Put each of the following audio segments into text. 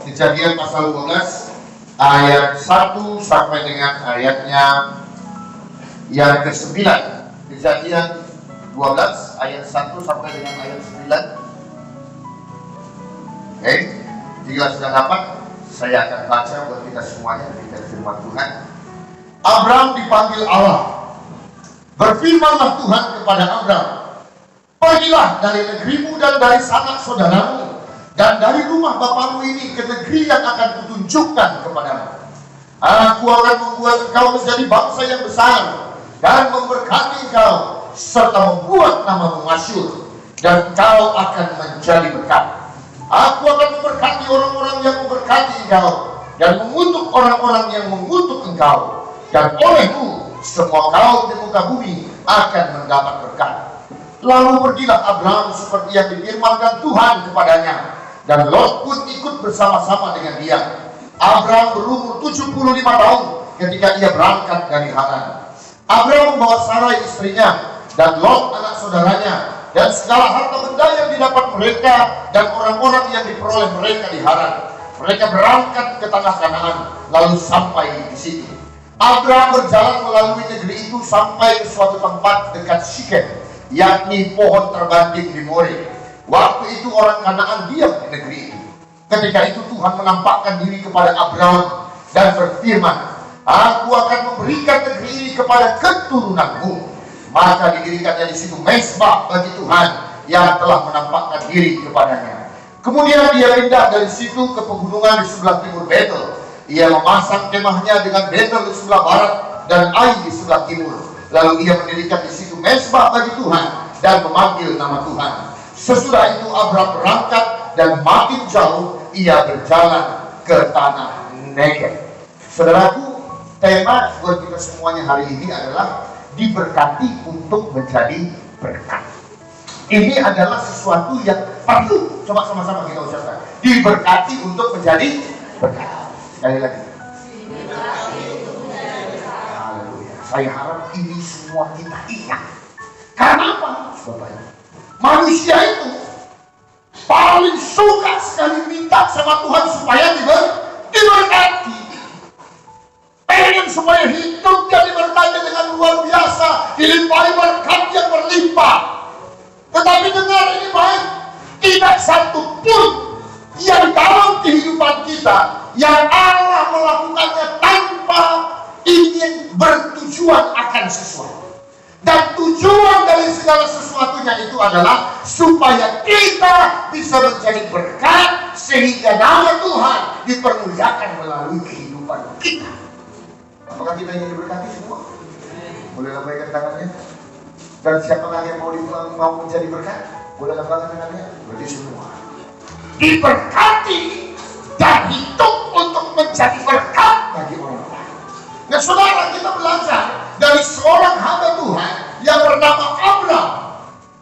Kejadian pasal 12 ayat 1 sampai dengan ayatnya yang ke-9. Kejadian 12 ayat 1 sampai dengan ayat 9. Oke, jika sudah dapat, saya akan baca buat kita semuanya dari firman Tuhan. Abraham dipanggil Allah. Berfirmanlah Tuhan kepada Abraham, pergilah dari negerimu dan dari sanak saudaramu dan dari rumah bapamu ini ke negeri yang akan kutunjukkan kepadamu. Aku akan membuat engkau menjadi bangsa yang besar dan memberkati engkau serta membuat namamu masyhur, dan engkau akan menjadi berkat. Aku akan memberkati orang-orang yang memberkati engkau dan mengutuk orang-orang yang mengutuk engkau, dan olehmu semua kaum di muka bumi akan mendapat berkat. Lalu pergilah Abraham seperti yang difirmankan Tuhan kepadanya, dan Lot pun ikut bersama-sama dengan dia. Abraham berumur 75 tahun ketika ia berangkat dari Haran. Abraham membawa Sarai istrinya dan Lot anak saudaranya dan segala harta benda yang didapat mereka dan orang-orang yang diperoleh mereka di Haran. Mereka berangkat ke tanah Kanaan lalu sampai di situ. Abraham berjalan melalui negeri itu sampai ke suatu tempat dekat Sikem, yakni pohon terbanting di More. Waktu itu orang Kanaan diam di negeri itu. Ketika itu Tuhan menampakkan diri kepada Abraham dan berfirman, aku akan memberikan negeri ini kepada keturunanmu. Maka didirikannya di situ mezbah bagi Tuhan yang telah menampakkan diri kepadanya. Kemudian dia pindah dari situ ke pegunungan di sebelah timur Betel. Ia memasang kemahnya dengan Betel di sebelah barat dan Ai di sebelah timur. Lalu ia mendirikan di situ mezbah bagi Tuhan dan memanggil nama Tuhan. Sesudah itu Abraham berangkat dan makin jauh ia berjalan ke tanah Negev. Saudaraku, tema buat kita semuanya hari ini adalah diberkati untuk menjadi berkat. Ini adalah sesuatu yang perlu coba sama-sama kita ucapkan. Diberkati untuk menjadi berkat. Sekali lagi. Haleluya. Saya harap ini semua kita ingat. Karena apa? Bapak Ibu, manusia itu paling suka sekali minta sama Tuhan supaya diberkati. Pengen supaya hidupnya diberkati dengan luar biasa, dilimpahi berkat yang berlimpah. Tetapi dengar ini baik, tidak satu pun yang dalam kehidupan kita yang Allah melakukannya tanpa ingin bertujuan akan sesuatu. Dan tujuan dari segala sesuatunya itu adalah supaya kita bisa menjadi berkat, sehingga nama Tuhan dipermuliakan melalui kehidupan kita. Apakah kita ingin diberkati semua? Boleh lambaikan tangannya. Dan siapakah yang mau menjadi berkat? Boleh lambaikan tangannya. Berarti semua diberkati dan hidup untuk menjadi berkat bagi orang lain. Nah saudara, kita belajar dari seorang hamba Tuhan yang bernama Abraham.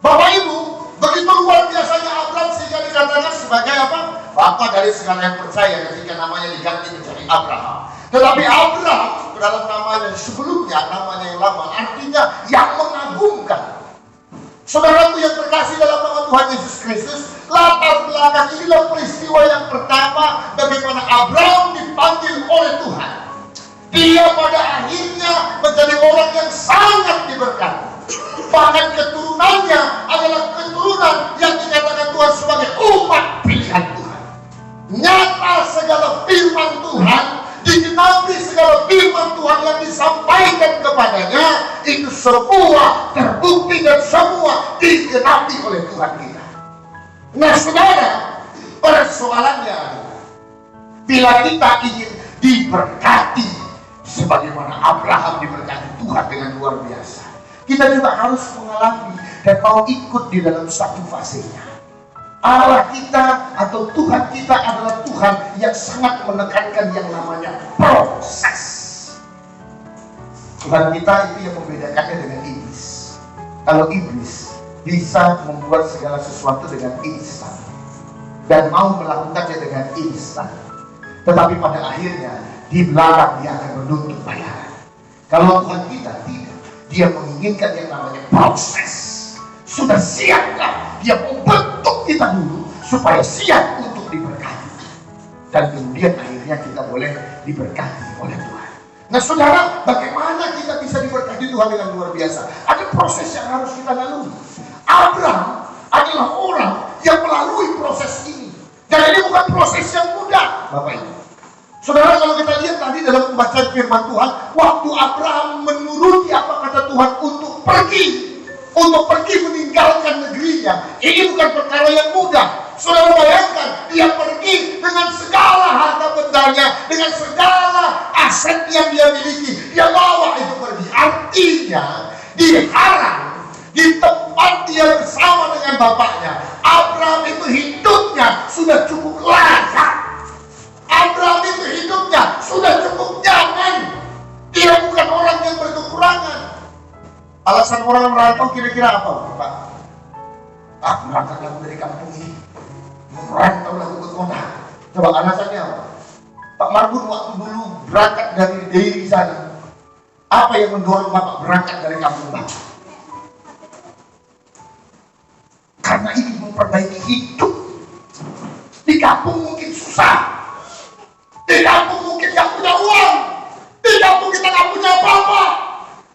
Bapak Ibu, begitu luar biasanya Abraham sehingga dikatakan sebagai apa? Bapa dari segala yang percaya, ketika namanya diganti menjadi Abraham. Tetapi Abraham dalam namanya sebelumnya, namanya yang lama, artinya yang mengagumkan. Saudaraku yang terkasih dalam nama Tuhan Yesus Kristus, latar belakang inilah peristiwa yang pertama bagaimana Abraham dipanggil oleh Tuhan. Dia pada akhirnya menjadi orang yang sangat diberkati. Bahkan keturunannya adalah keturunan yang dikatakan Tuhan sebagai umat pilihan Tuhan. Nyata segala firman Tuhan, digenapi segala firman Tuhan yang disampaikan kepadanya, itu semua terbukti dan semua digenapi oleh Tuhan kita. Nah saudara, persoalannya adalah bila kita ingin diberkati sebagaimana Abraham diberkati Tuhan dengan luar biasa, kita juga harus mengalami dan mau ikut di dalam satu fasenya. Allah kita atau Tuhan kita adalah Tuhan yang sangat menekankan yang namanya proses. Tuhan kita itu yang membedakannya dengan iblis. Kalau iblis bisa membuat segala sesuatu dengan instan dan mau melakukannya dengan instan, tetapi pada akhirnya di belakang dia akan menuntut bayaran. Kalau Tuhan kita tidak, dia menginginkan yang namanya proses. Sudah siapkah dia membentuk kita dulu supaya siap untuk diberkati. Dan kemudian akhirnya kita boleh diberkati oleh Tuhan. Nah saudara, bagaimana kita bisa diberkati Tuhan dengan luar biasa? Ada proses yang harus kita lalui. Abraham adalah orang yang melalui proses ini. Dan ini bukan proses yang mudah, Bapak Ibu. Saudara, kalau kita lihat tadi dalam pembacaan firman Tuhan, waktu Abraham menuruti apa kata Tuhan untuk pergi meninggalkan negerinya, ini bukan perkara yang mudah. Saudara bayangkan, dia pergi dengan segala harta bendanya, dengan segala aset yang dia miliki, dia bawa itu pergi. Artinya, di Haran, di tempat dia bersama dengan bapaknya, Abraham itu hidupnya sudah cukup layak. Abraham itu hidupnya sudah cukup nyaman. Dia bukan orang yang berkekurangan. Alasan orang merantau kira-kira apa, Pak? Aku berangkat lagi dari kampung ini, merantau lagi ke kota. Coba alasannya apa? Pak Marbun waktu dulu berangkat dari sana, apa yang mendorong Bapak berangkat dari kampung Bapak? Karena ini memperbaiki hidup. Di kampung mungkin susah, di kampung mungkin gak punya uang, di kampung kita gak punya apa-apa.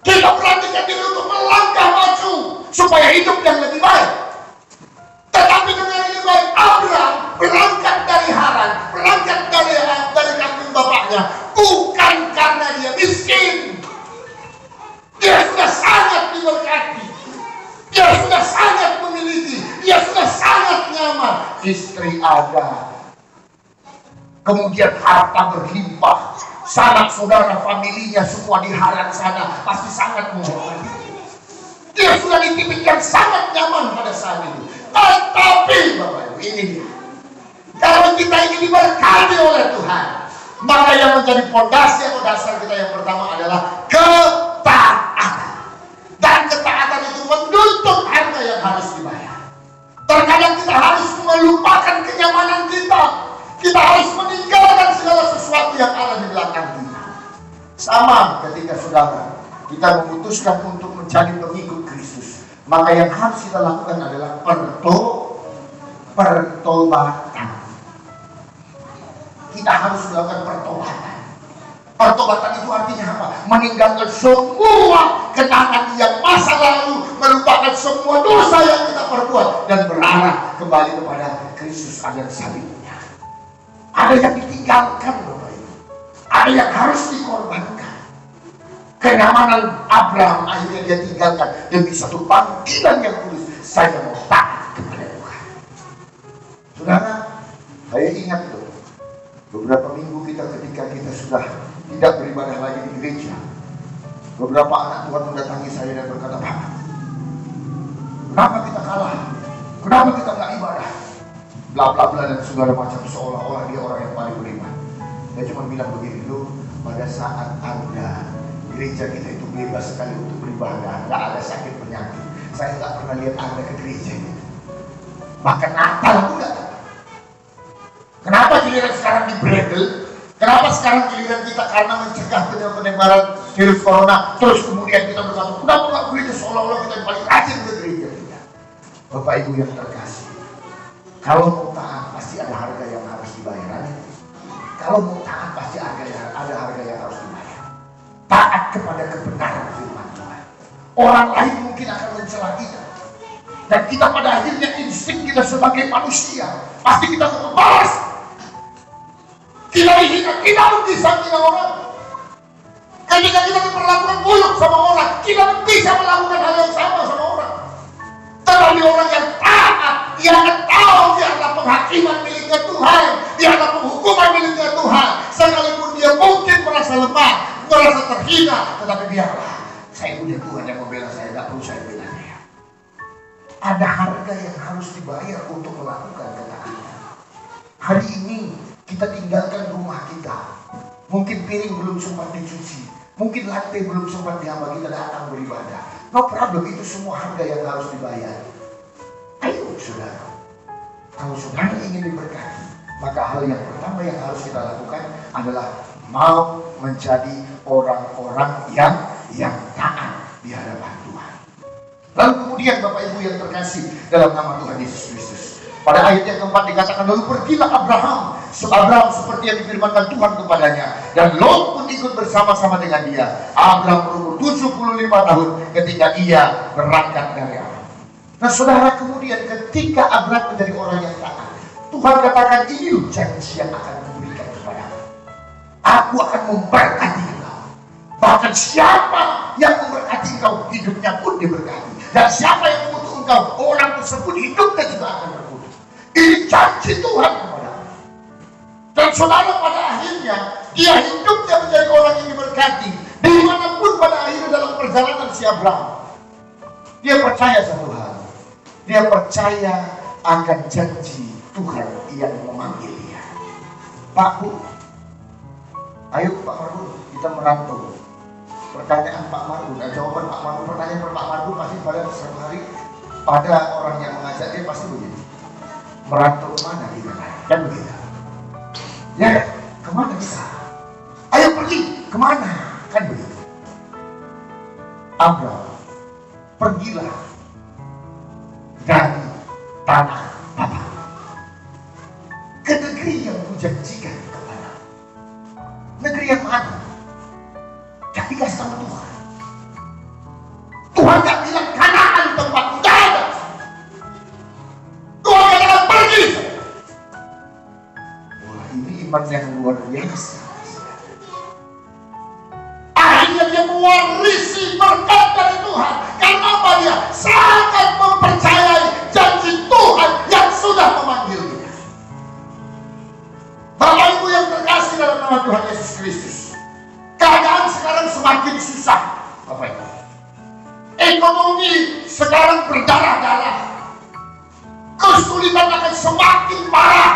Kita perhatikan diri untuk melangkah maju supaya hidup yang lebih baik. Tetapi dengan ini baik, Abraham berangkat dari Haran, berangkat dari kampung bapaknya, bukan karena dia miskin. Dia sudah sangat diberkati, dia sudah sangat memiliki, dia sudah sangat nyaman. Istri ada, kemudian harta berlimpah, sanak saudara familinya semua di Haran sana pasti sangat menghormati. Dia sudah di titik yang sangat nyaman pada saat itu. Tetapi Bapak Ibu, ini dia, kalau kita ingin diberkati oleh Tuhan, maka yang menjadi fondasi atau dasar kita yang pertama adalah ketaatan. Dan ketaatan itu menuntut harga yang harus dibayar. Terkadang kita harus melupakan kenyamanan kita. Kita harus meninggalkan segala sesuatu yang ada di belakang kita. Sama ketika saudara, kita memutuskan untuk menjadi pengikut Kristus, maka yang harus kita lakukan adalah pertobatan. Kita harus melakukan pertobatan. Pertobatan itu artinya apa? Meninggalkan semua kenangan yang masa lalu, melupakan semua dosa yang kita perbuat, dan berarah kembali kepada Kristus dan salibnya. Ada yang ditinggalkan, Bapak Ibu. Ada yang harus dikorbankan. Kenyamanan Abraham akhirnya dia tinggalkan demi satu panggilan yang tulus. Saya mau taat kepada Tuhan. Saudara, saya ingat itu beberapa minggu ketika kita sudah tidak beribadah lagi di gereja, beberapa anak Tuhan mendatangi saya dan berkata, Pak, kenapa kita kalah? Kenapa kita nggak ibadah? Bla bla bla dan segala macam, seolah-olah dia orang yang paling beriman. Dia cuma bilang begini, loh, pada saat ada gereja kita itu bebas sekali untuk beribadah, nggak ada sakit penyakit. Saya nggak pernah lihat Anda ke gereja ini. Bahkan Natal pun nggak. Kenapa giliran sekarang dibredel? Kenapa sekarang giliran kita karena mencegah penyebaran virus corona, terus kemudian kita berkata, kenapa nggak gereja, seolah-olah kita yang paling rajin ke gereja kita? Bapak Ibu yang terkasih, kalau mau taat pasti ada harga yang harus dibayar. Kalau mau taat pasti ada harga yang harus dibayar. Taat kepada kebenaran firman Tuhan. Orang lain mungkin akan mencela kita, dan kita pada akhirnya insting kita sebagai manusia pasti kita mau membalas. Kita dihina, kita bisa menghina orang. Ketika kita diperlakukan buruk sama orang, kita bisa melakukan hal yang sama sama orang. Tetapi orang yang taat, dia akan tahu dia adalah penghakiman miliknya Tuhan, dia adalah penghukuman miliknya Tuhan. Sekalipun dia mungkin merasa lemah, merasa terhina, tetapi biarlah, saya punya Tuhan yang membela saya, tidak perlu saya bela dia. Ada harga yang harus dibayar untuk melakukan ketaatan. Hari ini kita tinggalkan rumah kita, mungkin piring belum sempat dicuci, mungkin lantai belum sempat dihamba, kita datang beribadah. No problem, itu semua harga yang harus dibayar. Ayo saudara, kalau saudara ingin diberkati, maka hal yang pertama yang harus kita lakukan adalah mau menjadi orang-orang yang taat di hadapan Tuhan. Lalu kemudian Bapak Ibu yang terkasih dalam nama Tuhan Yesus Kristus, pada ayat yang keempat dikatakan, lalu pergilah Abraham Abraham seperti yang difirmankan Tuhan kepadanya, dan Lot pun ikut bersama-sama dengan dia. Abraham berumur 75 tahun ketika ia berangkat dari Aram. Nah saudara, kemudian ketika Abraham menjadi orang yang taat, Tuhan katakan, ini loh janji yang akan memberikan kepadamu. Aku akan memberkati engkau. Bahkan siapa yang memberkati engkau, hidupnya pun diberkati. Dan siapa yang mengutuk engkau, orang tersebut hidupnya juga akan berkutuk. Ini janji Tuhan kepadamu. Dan saudara, pada akhirnya dia hidupnya menjadi orang yang diberkati. Dimanapun pada akhirnya dalam perjalanan si Abraham, dia percaya satu hal. Dia percaya akan janji Tuhan yang memanggil dia. Pak Bu, ayo Pak Margun, kita merantau. Pertanyaan Pak Margun, jawaban Pak Margun, pertanyaan Pak Margun pasti pada satu hari pada orang yang mengajak dia pasti begini. Merantau kemana kita? Dan begitu. Ya, kemana kita? Ayo pergi, kemana? Kan begitu. Abraham, pergilah dari tanah Bapa ke negeri yang kujanjikan kepada. Negeri yang mana? Gak dikasih tahu Tuhan. Tuhan gak bilang Kanaan tempat tidak ada. Tuhan katakan pergi. Wah, ini iman yang luar biasa. Akhirnya dia mewarisi berkat dari Tuhan. Karena apa? Dia sangat mempercayai janji Tuhan yang sudah memanggil dia. Bapak Ibu yang terkasih dalam nama Tuhan Yesus Kristus, keadaan sekarang semakin susah, Bapak Ibu. Ekonomi sekarang berdarah-darah. Kesulitan akan semakin parah.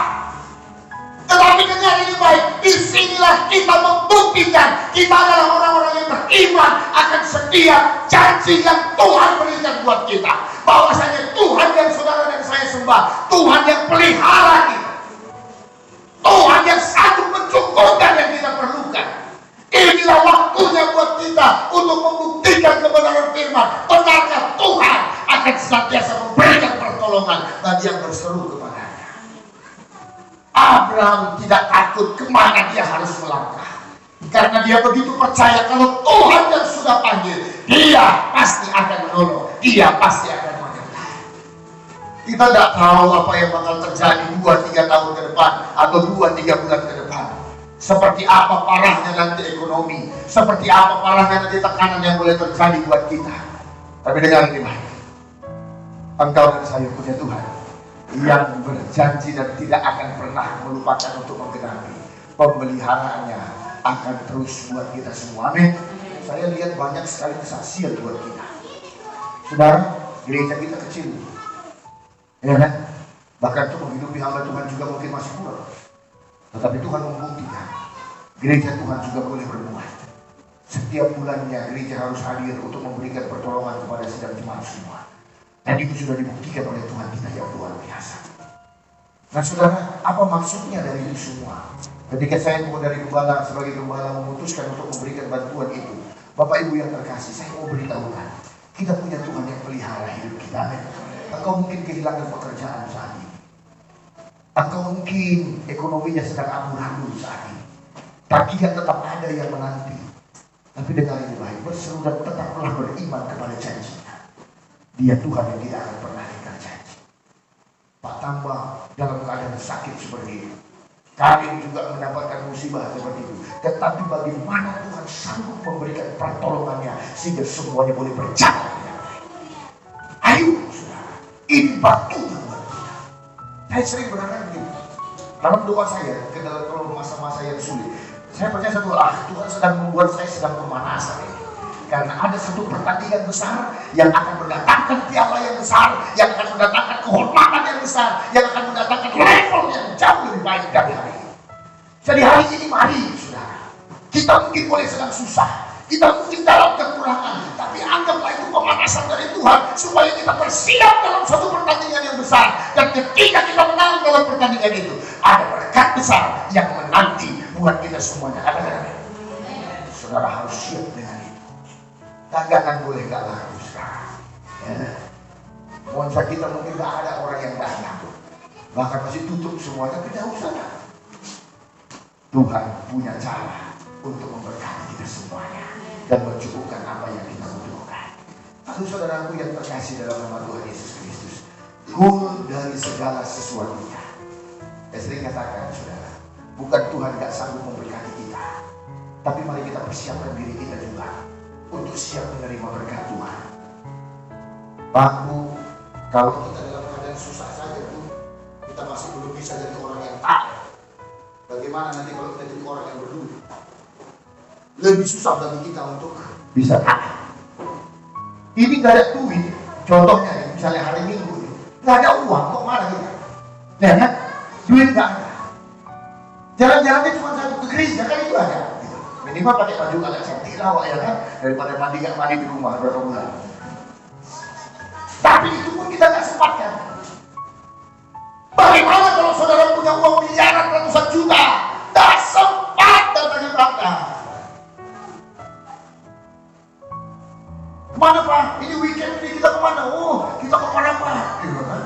Tetapi dengar ini baik, disinilah kita membuktikan kita adalah orang-orang yang beriman akan setiap janji yang Tuhan berikan buat kita. Bahwasanya Tuhan yang saudara dan saya sembah, Tuhan yang pelihara kita, Tuhan yang sanggup mencukupkan yang kita perlukan. Inilah waktunya buat kita untuk membuktikan kebenaran firman. Benarkah Tuhan akan senantiasa memberikan pertolongan bagi yang berseru kepadanya. Abraham tidak takut kemana dia harus melangkah. Karena dia begitu percaya kalau Tuhan yang sudah panggil, dia pasti akan menolong, dia pasti akan menyertai. Kita tidak tahu apa yang bakal terjadi 2-3 tahun ke depan atau 2-3 bulan ke depan. Seperti apa parahnya nanti ekonomi, seperti apa parahnya nanti tekanan yang boleh terjadi buat kita. Tapi dengar ini baik, engkau dan saya punya Tuhan yang berjanji dan tidak akan pernah melupakan untuk menggenapi. Pemeliharaannya akan terus buat kita semua. Amin. Saya lihat banyak sekali kesaksian buat kita. Saudara, gereja kita kecil, ya kan? Bahkan untuk menghidupi hamba Tuhan juga mungkin masih kurang. Tetapi Tuhan membuktikan gereja Tuhan juga boleh berbuat. Setiap bulannya gereja harus hadir untuk memberikan pertolongan kepada sidang jemaat semua. Dan itu sudah dibuktikan oleh Tuhan kita yang luar biasa. Nah saudara, apa maksudnya dari itu semua? Ketika saya mau dari gembala, sebagai gembala memutuskan untuk memberikan bantuan itu, Bapak Ibu yang terkasih, saya mau beritahukan, kita punya Tuhan yang pelihara hidup kita. Engkau mungkin kehilangan pekerjaan saat ini. Engkau mungkin ekonominya sedang amburadul saat ini. Tapi dia tetap ada yang menanti. Tapi dengar ini baik, berseru dan tetaplah beriman kepada janjinya. Dia Tuhan yang tidak akan pernah ingkar janji. Pak Tambah dalam keadaan sakit seperti itu, kami juga mendapatkan musibah seperti itu. Tetapi bagaimana Tuhan sanggup memberikan pertolongannya sehingga semuanya boleh berjalan dengan baik. Ayo saudara, ini batunya buat kita. Saya sering berharap begini, dalam doa saya kalau masa-masa yang sulit, saya percaya satu Tuhan sedang membuat saya sedang pemanasan ini. Karena ada satu pertandingan besar yang akan mendatangkan piala yang besar, yang akan mendatangkan kehormatan yang besar, yang akan mendatangkan level yang jauh lebih baik dari hari ini. Jadi hari ini mari saudara, kita mungkin boleh sedang susah, kita mungkin dalam kekurangan, tapi anggaplah itu pemanasan dari Tuhan supaya kita bersiap dalam suatu pertandingan yang besar. Dan ketika kita menang dalam pertandingan itu, ada berkat besar yang menanti buat kita semuanya. Katakan, saudara harus siap dengan itu. Dagangan boleh gak laku sekarang, ya. Monsa kita mungkin gak ada orang yang datang, bahkan masih tutup semuanya, tidak usah. Tuhan punya cara untuk memberkati kita semuanya dan mencukupkan apa yang kita butuhkan. Lalu saudaraku yang terkasih dalam nama Tuhan Yesus Kristus, full dari segala sesuatunya. Saya sering katakan saudara, bukan Tuhan gak sanggup memberkati kita, tapi mari kita persiapkan diri kita juga untuk siap menerima berkat Tuhan. Waktu kalau kita dalam keadaan susah saja tuh, kita masih belum bisa jadi orang yang taat. Bagaimana nanti kalau kita jadi orang yang berduit? Lebih susah bagi kita untuk bisa taat. Ini gak ada duit, contohnya misalnya hari Minggu, gak ada uang, mau mana kita? Ya kan? Duit gak ada. Jalan-jalannya cuma satu ke gereja kan itu ada. Minimal pakai baju agak cantik lah, ya kan? Daripada mandi gak mandi di rumah berapa bulan. Tapi itu pun kita gak sempatkan. Bagaimana kalau saudara punya uang miliaran ratusan juta? Gak sempat datang ibadah. Kemana Pak? Ini weekend ini kita kemana? Oh, kita kemana Pak? Gitu kan?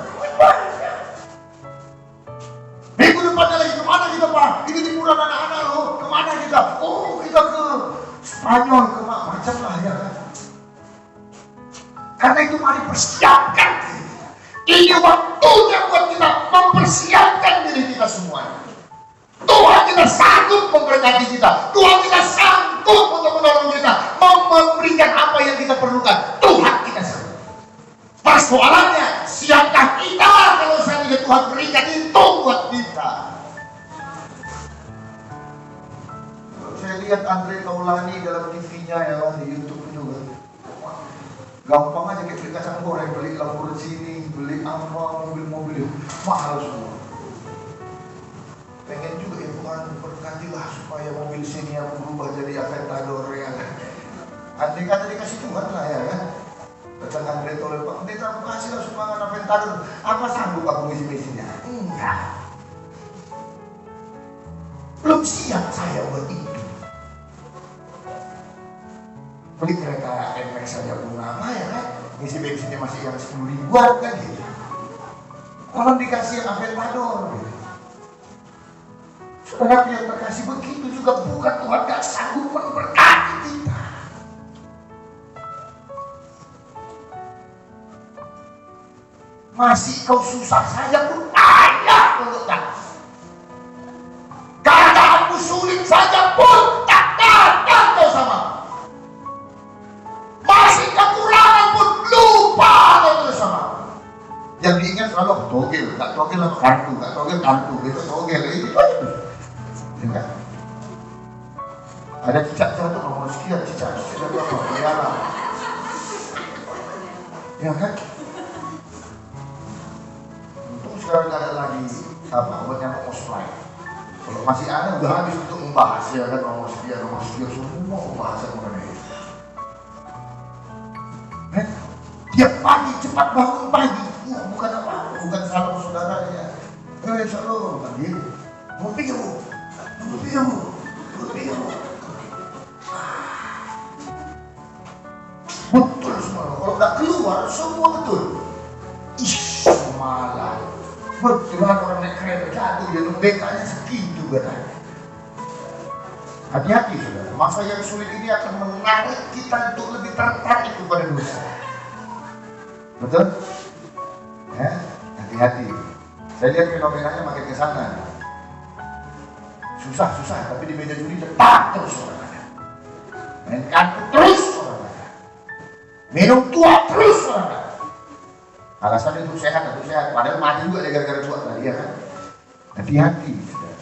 Minggu depannya lagi kemana kita Pak? Ini liburan anak-anak loh. Kemana kita? Oh, kita ke Spanyol, ke macam lah ya kan? Karena itu mari persiapkan diri kita. Ini waktunya buat kita mempersiapkan diri kita semuanya. Tuhan kita sanggup memberkati kita. Tuhan kita sanggup untuk menolong kita, memberikan apa yang kita perlukan. Tuhan kita sanggup. Persoalannya, siapkah kita kalau seandainya Tuhan berikan itu buat kita? Saya lihat Andre Taulani dalam TV-nya ya kan, di YouTube juga. Gampang aja kayak beli kacang goreng, beli Lamborghini, beli apa, mobil-mobil mahal semua. Pengen juga ya Tuhan berkatilah supaya mobil sini yang berubah jadi Aventador ya kan. Andai kata dikasih Tuhan lah ya kan. Datang Andre Taulani, Pak Pendeta aku kasih lah sumbangan Aventador. Apa sanggup aku ngisi-ngisinya? Enggak. Belum siap saya buat itu. Beli kereta NMAX saja pun apa ya kan, ngisi bensinnya masih yang 10 ribuan kan gitu. Kalau dikasih yang Aventador gitu. Saudara yang terkasih, begitu juga bukan Tuhan gak sanggup memberkati kita. Masih kau susah saja pun ayah pelukkan. Keadaanmu sulit saja pun tak datang kau sama. Masih kekurangan pun lupa kau terus sama. Yang diingat selalu togel, gak togel lah kartu, gak togel kartu, itu togel itu. Ya. Ada cicak jatuh nomor sekian, cicak jatuh apa? Ya lah. Ya kan? Untung sekarang gak ada lagi obat nyamuk Mosply. Kalau masih ada udah habis untuk membahas ya kan, nomor sekian semua pembahasan mengenai. Tiap pagi cepat bangun pagi, bukan apa, bukan salah saudaranya. Shalom, pagi, mau piu. Betul semua. Kalau nggak keluar semua betul. Malah betul orang naik kereta jatuh dia bekanya segitu katanya. Hati-hati saudara. Masa yang sulit ini akan menarik kita untuk lebih tertarik kepada dosa. Betul? Ya, hati-hati. Saya lihat fenomenanya makin ke sana. Susah, tapi di meja judi tetap terus orang ada. Main kartu terus orang ada. Minum tua terus orang ada. Alasannya untuk sehat, padahal mati juga gara-gara tua tadi ya kan. Hati-hati saudara.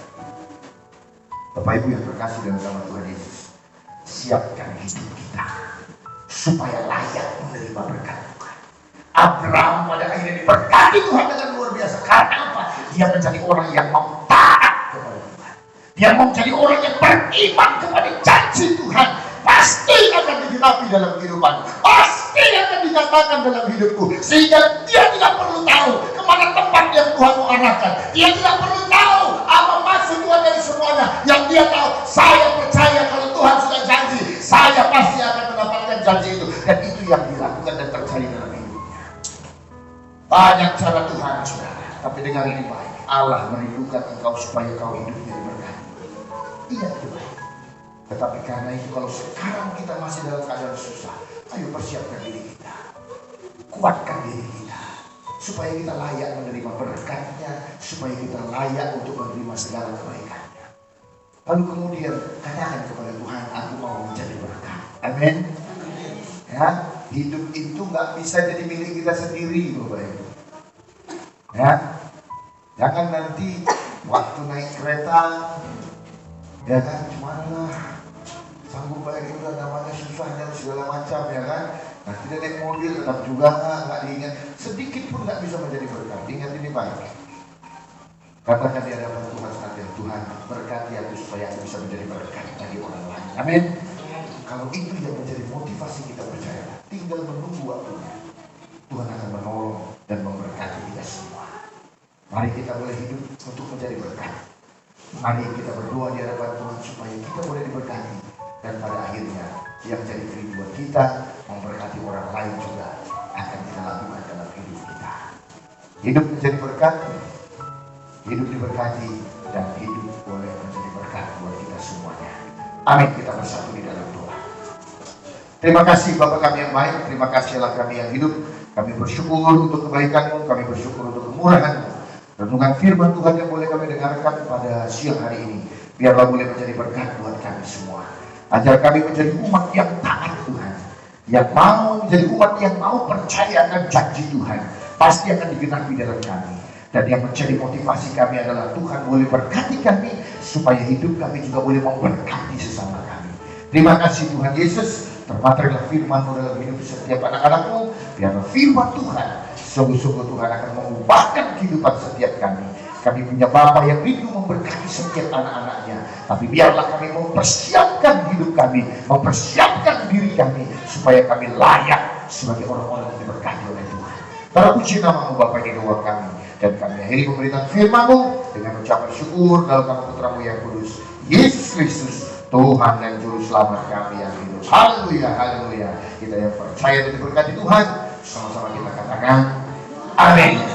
Bapak Ibu yang terkasih dalam nama Tuhan Yesus, siapkan hidup kita supaya layak menerima berkat Tuhan. Abraham pada akhirnya diberkati Tuhan dengan luar biasa. Karena apa? Dia menjadi orang yang mau taat kepada Tuhan. Dia mau menjadi orang yang beriman kepada janji Tuhan. Pasti akan digenapi dalam kehidupan. Pasti akan dinyatakan dalam hidupku. Sehingga dia tidak perlu tahu kemana tempat yang Tuhan mau arahkan. Dia tidak perlu tahu apa maksud Tuhan dari semuanya. Yang dia tahu, saya percaya kalau Tuhan sudah janji, saya pasti akan mendapatkan janji itu. Dan itu yang dilakukan dan terjadi dalam hidupnya. Banyak cara Tuhan, saudara. Tapi dengar ini baik. Allah merindukan engkau supaya kau hidupnya diberkati. Iya itu baik. Tetapi karena itu kalau sekarang kita masih dalam keadaan susah, ayo persiapkan diri kita, kuatkan diri kita, supaya kita layak menerima berkatnya, supaya kita layak untuk menerima segala kebaikannya. Lalu kemudian katakan kepada Tuhan, aku mau menjadi berkat. Amin. Ya, hidup itu nggak bisa jadi milik kita sendiri, Bapak Ibu. Ya, jangan nanti waktu naik kereta, ya kan, gimana lah, sanggup bayar itu namanya susah dan segala macam, ya kan. Nah, tidak naik mobil tetap juga nggak diingat, sedikit pun nggak bisa menjadi berkat. Ingat ini baik. Katakan di hadapan Tuhan sekalian, Tuhan berkati aku supaya aku bisa menjadi berkat bagi orang lain. Amin. Kalau itu yang menjadi motivasi kita percaya, tinggal menunggu waktunya. Tuhan akan menolong dan memberkati kita semua. Mari kita boleh hidup untuk menjadi berkat. Mari kita berdoa di hadapan Tuhan supaya kita boleh diberkati. Dan pada akhirnya yang jadi kerinduan kita memberkati orang lain juga akan kita lakukan dalam hidup kita. Hidup menjadi berkat, hidup diberkati, dan hidup boleh menjadi berkat buat kita semuanya. Amin. Kita bersatu di dalam doa. Terima kasih Bapa kami yang baik, terima kasih Allah kami yang hidup. Kami bersyukur untuk kebaikan-Mu, kami bersyukur untuk kemurahan-Mu. Renungan firman Tuhan yang boleh kami dengarkan pada siang hari ini, biarlah boleh menjadi berkat buat kami semua. Ajar kami menjadi umat yang taat Tuhan, yang mau menjadi umat yang mau percaya akan janji Tuhan, pasti akan digenapi dalam kami. Dan yang menjadi motivasi kami adalah Tuhan boleh berkati kami, supaya hidup kami juga boleh memberkati sesama kami. Terima kasih Tuhan Yesus. Terpatrilah firman-Mu dalam hidup setiap anak-anak-Mu. Biarlah firman Tuhan, sungguh-sungguh Tuhan akan mengubahkan kehidupan setiap kami. Kami punya Bapa yang rindu memberkati setiap anak-anaknya. Tapi biarlah kami mempersiapkan hidup kami, mempersiapkan diri kami, supaya kami layak sebagai orang-orang yang diberkati oleh Tuhan. Terpuji nama-Mu Bapa di doa kami. Dan kami akhiri pemberitaan firman-Mu dengan ucapan syukur dalam nama Putra-Mu yang kudus, Yesus Kristus, Tuhan dan Juru Selamat kami yang hidup. Haleluya, haleluya. Kita yang percaya dan diberkati Tuhan, sama-sama kita katakan amin.